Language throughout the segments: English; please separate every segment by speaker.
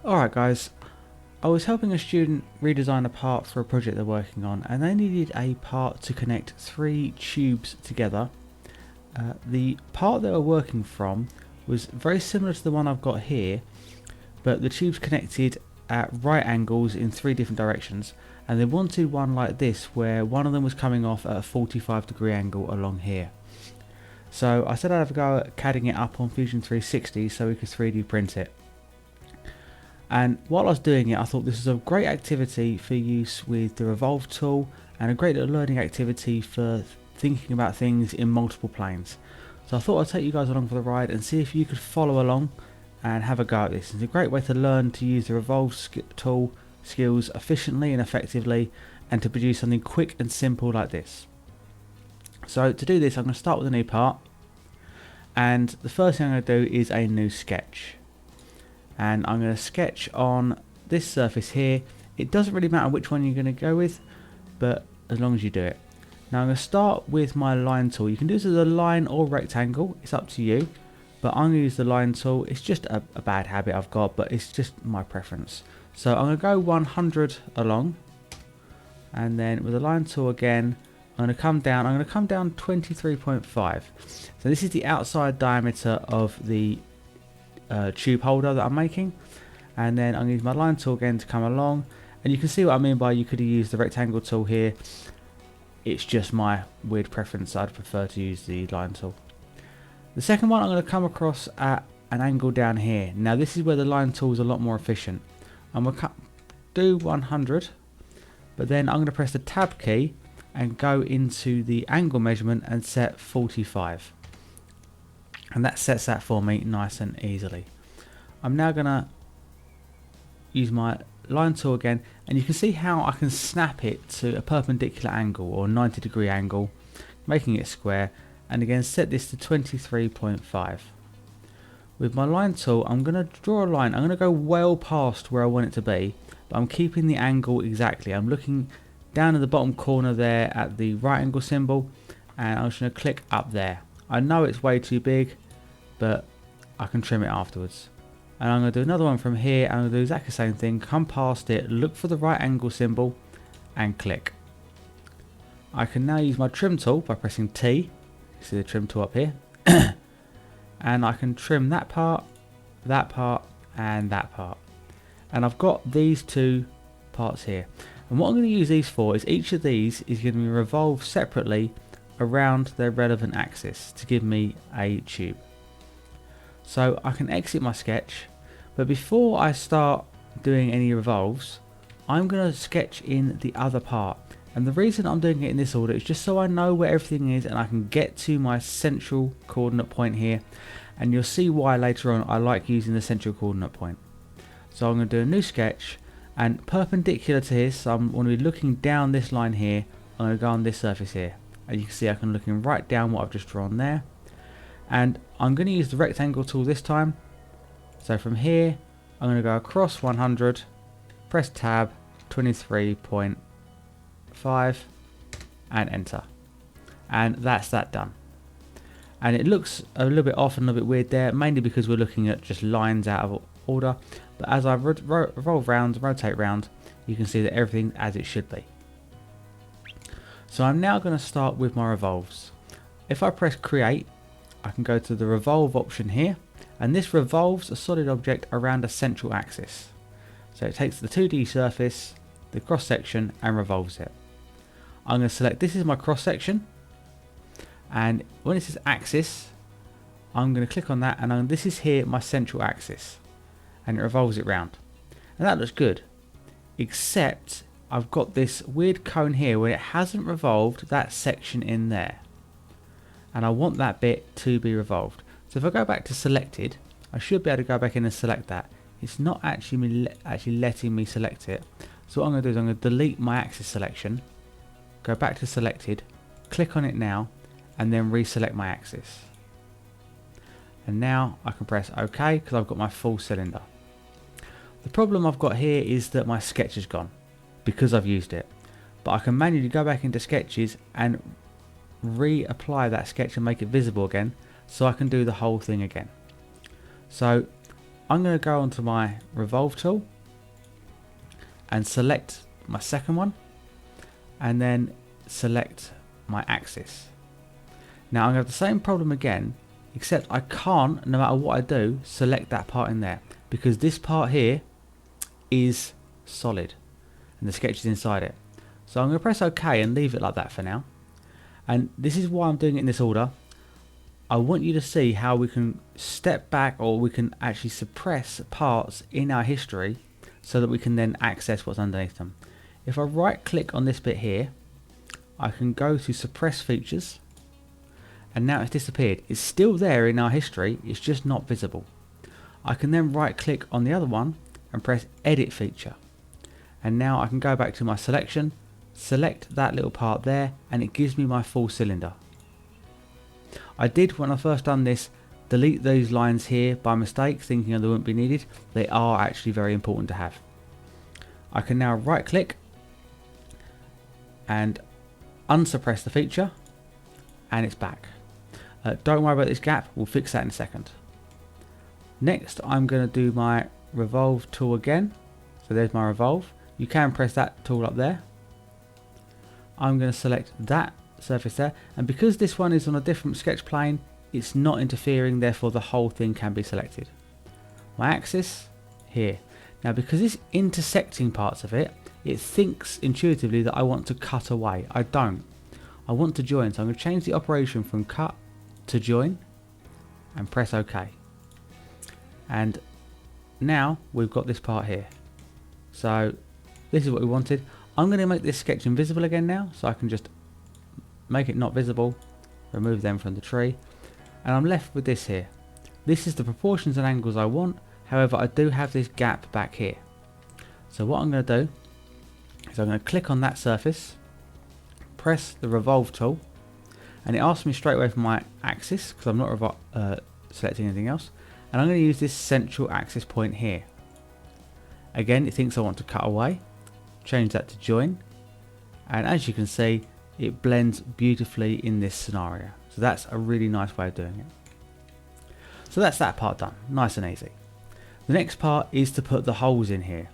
Speaker 1: Alright guys, I was helping a student redesign a part for a project they're working on, and they needed a part to connect three tubes together. The part they were working from was very similar to the one I've got here, but the tubes connected at right angles in three different directions, and they wanted one like this where one of them was coming off at a 45-degree angle along here. So I said I'd have a go at CADing it up on Fusion 360 so we could 3D print it. And while I was doing it, I thought this was a great activity for use with the Revolve Tool and a great little learning activity for thinking about things in multiple planes. So I thought I'd take you guys along for the ride and see if you could follow along and have a go at this. It's a great way to learn to use the Revolve Tool skills efficiently and effectively, and to produce something quick and simple like this. So to do this, I'm going to start with a new part, and the first thing I'm going to do is a new sketch. And I'm going to sketch on this surface here. It doesn't really matter which one you're going to go with, but as long as you do it. Now I'm going to start with my line tool. You can do this as a line or rectangle, it's up to you, but I'm going to use the line tool. It's just a bad habit I've got, but it's just my preference. So I'm going to go 100 along, and then with the line tool again, I'm going to come down 23.5. So this is the outside diameter of the tube holder that I'm making, and then I'm going to use my line tool again to come along, and you can see what I mean by you could have used the rectangle tool here. It's just my weird preference. I'd prefer to use the line tool. The second one, I'm going to come across at an angle down here. Now this is where the line tool is a lot more efficient. I'm going to do 100, but then I'm going to press the tab key and go into the angle measurement and set 45. And that sets that for me nice and easily. I'm now going to use my line tool again, and you can see how I can snap it to a perpendicular angle or 90-degree angle, making it square, and again set this to 23.5. With my line tool, I'm going to draw a line. I'm going to go well past where I want it to be, but I'm keeping the angle exactly. I'm looking down in the bottom corner there at the right angle symbol, and I'm just going to click up there. I know it's way too big, but I can trim it afterwards. And I'm going to do another one from here, and I'm going to do exactly the same thing. Come past it, look for the right angle symbol, and click. I can now use my trim tool by pressing T. You see the trim tool up here. And I can trim that part, and that part. And I've got these two parts here. And what I'm going to use these for is each of these is going to be revolved separately around their relevant axis to give me a tube. So I can exit my sketch, but before I start doing any revolves, I'm going to sketch in the other part. And the reason I'm doing it in this order is just so I know where everything is and I can get to my central coordinate point here. And you'll see why later on I like using the central coordinate point. So I'm going to do a new sketch, and perpendicular to this, so I'm going to be looking down this line here. I'm going to go on this surface here. And you can see I can looking right down what I've just drawn there. And I'm going to use the rectangle tool this time. So from here, I'm going to go across 100, press tab, 23.5, and enter. And that's that done. And it looks a little bit off and a little bit weird there, mainly because we're looking at just lines out of order. But as I revolve round, rotate round, you can see that everything as it should be. So I'm now going to start with my revolves. If I press create, I can go to the revolve option here, and this revolves a solid object around a central axis. So it takes the 2D surface, the cross section, and revolves it. I'm going to select this is my cross section, and when it says axis, I'm going to click on that, and this is here my central axis, and it revolves it round. And that looks good, except I've got this weird cone here where it hasn't revolved that section in there, and I want that bit to be revolved. So if I go back to selected, I should be able to go back in and select that. It's not actually letting me select it. So what I'm going to do is I'm going to delete my axis selection, go back to selected, click on it now, and then reselect my axis. And now I can press OK because I've got my full cylinder. The problem I've got here is that my sketch is gone because I've used it. But I can manually go back into sketches and reapply that sketch and make it visible again, so I can do the whole thing again. So I'm going to go onto my Revolve Tool and select my second one, and then select my axis. Now I'm going to have the same problem again, except I can't, no matter what I do, select that part in there, because this part here is solid and the sketch is inside it. So I'm going to press OK and leave it like that for now. And this is why I'm doing it in this order. I want you to see how we can step back, or we can actually suppress parts in our history so that we can then access what's underneath them. If I right click on this bit here, I can go to suppress features, and now it's disappeared. It's still there in our history, it's just not visible. I can then right click on the other one and press edit feature, and now I can go back to my selection, select that little part there, and it gives me my full cylinder. I did, when I first done this, delete those lines here by mistake, thinking they wouldn't be needed. They are actually very important to have. I can now right click and unsuppress the feature, and it's back. Don't worry about this gap, we'll fix that in a second. Next I'm going to do my Revolve tool again. So there's my Revolve. You can press that tool up there. I'm going to select that surface there, and because this one is on a different sketch plane, it's not interfering, therefore the whole thing can be selected. My axis here. Now because it's intersecting parts of it, it thinks intuitively that I want to cut away. I don't. I want to join, so I'm going to change the operation from cut to join and press OK. And now we've got this part here. So this is what we wanted. I'm going to make this sketch invisible again now, so I can just make it not visible, remove them from the tree, and I'm left with this here. This is the proportions and angles I want, however I do have this gap back here. So what I'm going to do is I'm going to click on that surface, press the Revolve tool, and it asks me straight away for my axis, because I'm not selecting anything else, and I'm going to use this central axis point here. Again, it thinks I want to cut away, change that to join, and as you can see, it blends beautifully in this scenario. So that's a really nice way of doing it. So that's that part done, nice and easy. The next part is to put the holes in here.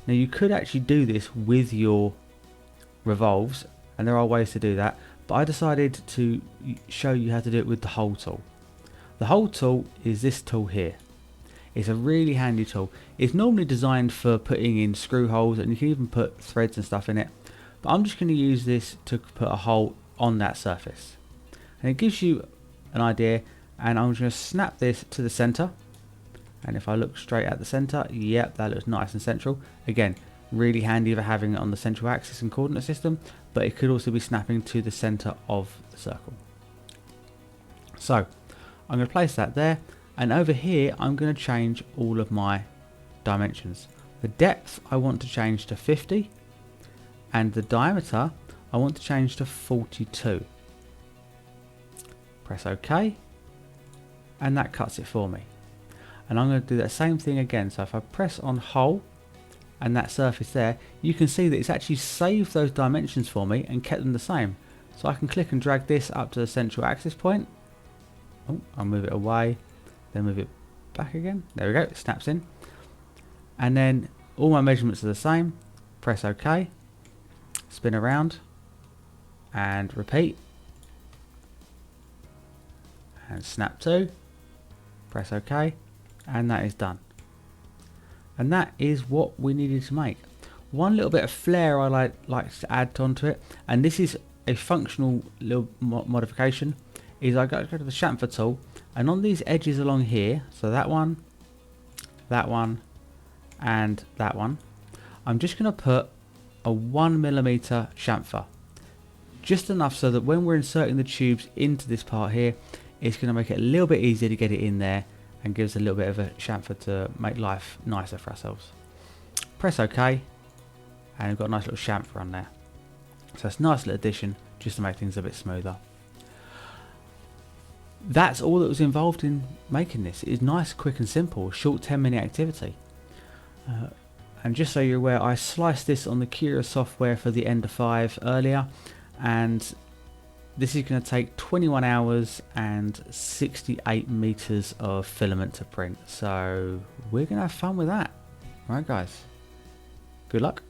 Speaker 1: Now you could actually do this with your revolves, and there are ways to do that, but I decided to show you how to do it with the hole tool. The hole tool is this tool here. It's a really handy tool. It's normally designed for putting in screw holes, and you can even put threads and stuff in it. But I'm just going to use this to put a hole on that surface. And it gives you an idea, and I'm just going to snap this to the center. And if I look straight at the center, yep, that looks nice and central. Again, really handy for having it on the central axis and coordinate system, but it could also be snapping to the center of the circle. So I'm going to place that there, and over here I'm going to change all of my dimensions. The depth I want to change to 50, and the diameter I want to change to 42. Press OK, and that cuts it for me. And I'm going to do that same thing again. So if I press on hole and that surface there, you can see that it's actually saved those dimensions for me and kept them the same. So I can click and drag this up to the central axis point. Oh, I'll move it away, then move it back again. There we go, it snaps in. And then all my measurements are the same. Press OK, spin around and repeat, and snap to, press OK, and that is done. And that is what we needed to make. One little bit of flair I like to add onto it, and this is a functional little modification, is I go to the Chamfer tool, and on these edges along here, so that one, and that one, I'm just going to put a 1mm chamfer, just enough so that when we're inserting the tubes into this part here, it's going to make it a little bit easier to get it in there and gives a little bit of a chamfer to make life nicer for ourselves. Press OK, and we've got a nice little chamfer on there. So it's a nice little addition just to make things a bit smoother. That's all that was involved in making this. It is nice, quick and simple, a short 10-minute activity. And just so you're aware, I sliced this on the Cura software for the Ender 5 earlier, and This is going to take 21 hours and 68 meters of filament to print. So we're going to have fun with that. Alright guys, good luck.